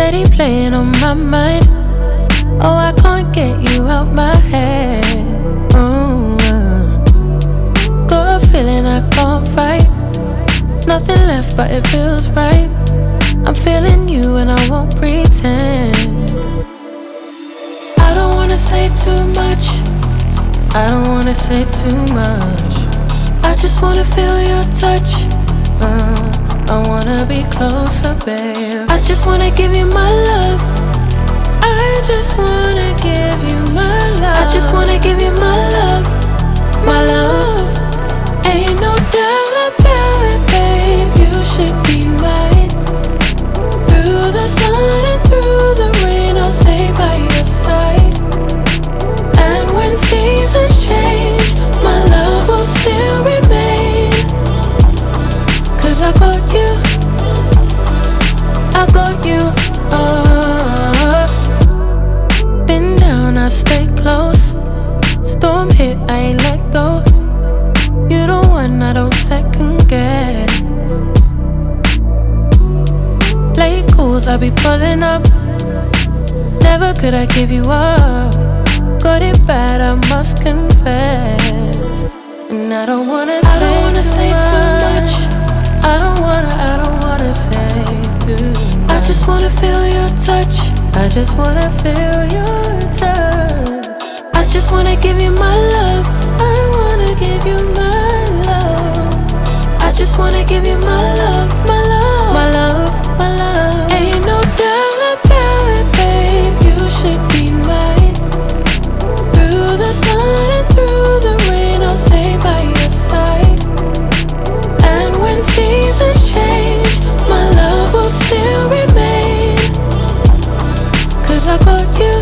steady playing on my mind. Oh, I can't get you out my head. Got a feeling I can't fight. There's nothing left but it feels right. I'm feeling you and I won't pretend. I don't wanna say too much. I don't wanna say too much. I just wanna feel your touch. I wanna be closer, babe. I just wanna give you my love. I just wanna give you my love. I just wanna give you my love. My love. Ain't no doubt about it, babe. You should be mine. Through the sun and through the rain, I'll stay by your side. And when seasons change, my love will still remain. 'Cause I got you, I got you. Been down, I stay close. Storm hit, I ain't let go. You the one I don't second guess. Late calls, I be pulling up. Never could I give you up. Got it bad, I must confess. And I don't wanna say too much. I don't wanna say too much. I just wanna feel your touch. I just wanna feel your touch. I just wanna give you my love. I wanna give you my love. I just wanna give you my love, my love, my love, my love. Ain't no doubt about it, babe. You should be mine. Through the sun and through the rain, I'll stay by your side. And when seasons change, my love will still remain. 'Cause I got you,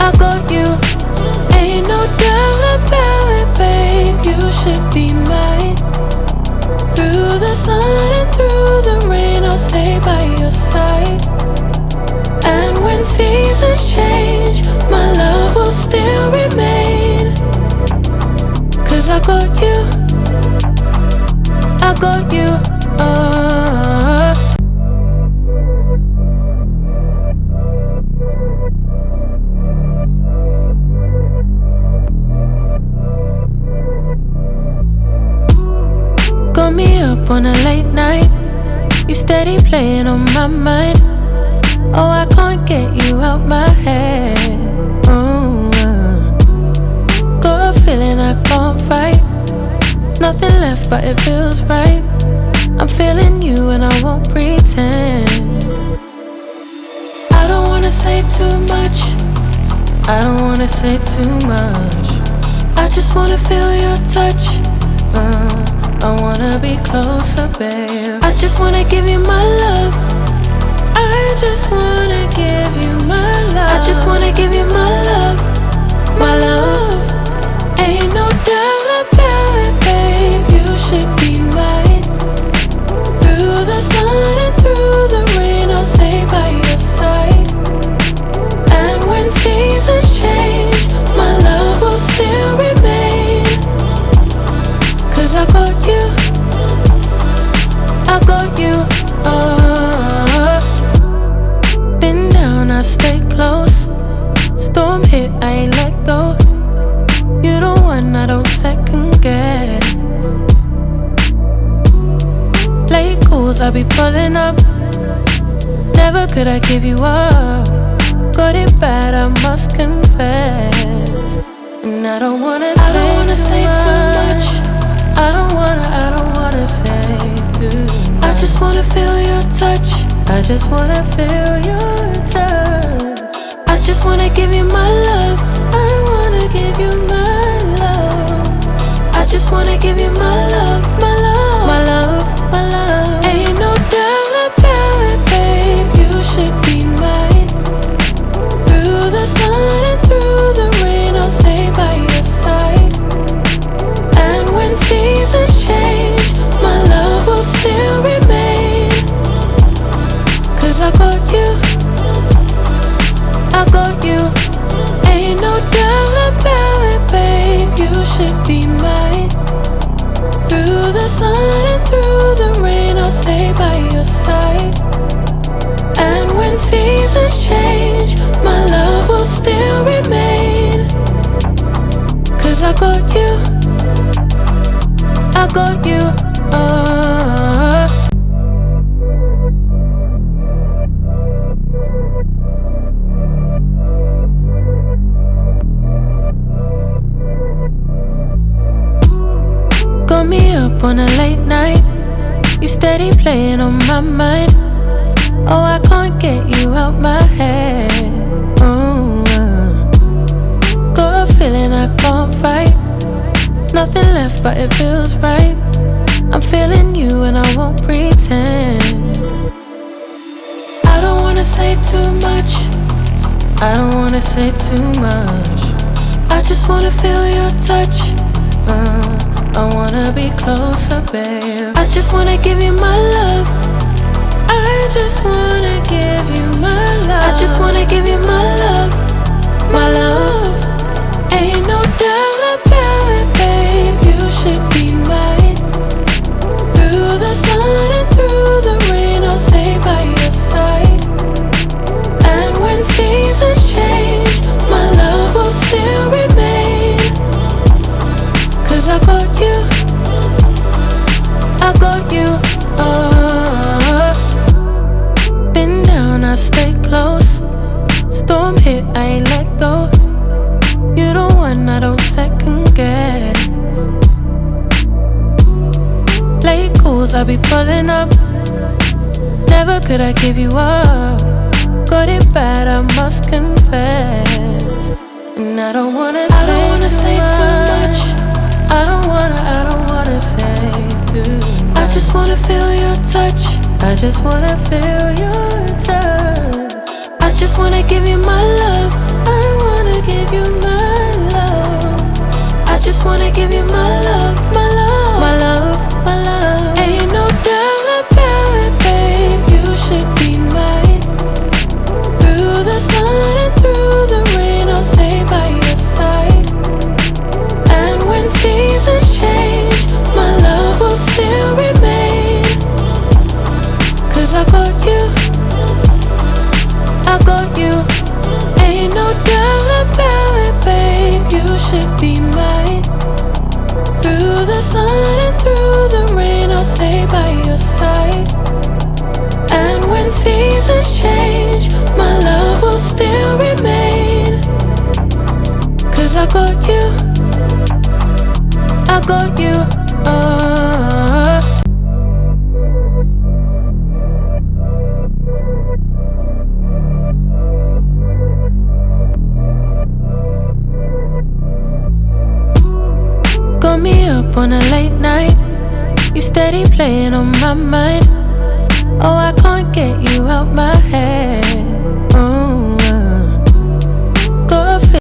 I got you. Ain't no doubt about it, babe. You should be mine. Through the sun and through the rain, I'll stay by your side. And when seasons change, my love will still remain. 'Cause I got you, I got you. Got me up on a late night. You steady playing on my mind. Oh, I can't get you out my head. Got a feeling I can't fight. There's nothing left but it feels right. I'm feeling you and I won't pretend. I don't wanna say too much. I don't wanna say too much. I just wanna feel your touch. I wanna be closer, babe. I just wanna give you my love. I just wanna give you my love. I just wanna give you my love, my love. Ain't no doubt about it, babe. You should be mine. Through the sun and through the rain, I'll stay by your side. And when seasons change, my love will still remain. 'Cause I got you, I got you. Been down, I stay close. Storm hit, I ain't let go. You the one I don't second guess. Late calls, I be pulling up. Never could I give you up. Got it bad, I must confess. And I don't wanna say too much. I don't wanna say too much. I just wanna feel your touch. I just wanna feel your touch. I just wanna give you my love. I wanna give you my love. I just wanna give you my love, my love, my love, my love. Ain't no doubt about it, babe. You should be mine. Through the sun and through the rain, I'll stay by your side. And when seasons change, my love will still remain. 'Cause I got you, I got you. Ain't no doubt about it, babe. You should be mine. Through the sun and through the rain, I'll stay by your side. seasons change, my love will still remain. 'Cause I got you, I got you. Got me up on a late night, you steady playing on my mind. Oh, I can't get you out my head. Got a feeling I can't fight. There's nothing left but it feels right. I'm feeling you and I won't pretend. I don't wanna say too much, I don't wanna say too much. I just wanna feel your touch. I wanna be closer, babe. I just wanna give you my love. I just wanna give you my love. I just wanna give you my love, my love. Ain't no doubt about it, babe. You should be mine. Through the sun and through the rain, I'll stay by your side. And when seasons change, my love will still remain. 'Cause I got you, I got you. Been down, I stay close. Storm hit, I ain't let go. You the one I don't second guess. Late calls, I be pulling up. Never could I give you up. Got it bad, I must confess. And I don't wanna say too much. I don't wanna say too much. I just wanna feel your touch. I just wanna feel your touch. I just wanna give you my love. I wanna give you my love. I just wanna give you my love, my love, my love, my love. Ain't no doubt about it, babe. You should be mine. Through the sun and through the rain, I'll stay by your side. And when seasons change, my love will still remain. 'Cause I got you, I got you. Ain't no doubt about it, babe. You should be mine. Through the sun and through the rain, I'll stay by your side. And when seasons change, my love will still remain. 'Cause I got you, I got you. Got me up on a late night, you steady playing on my mind. Oh, I can't get you out my head.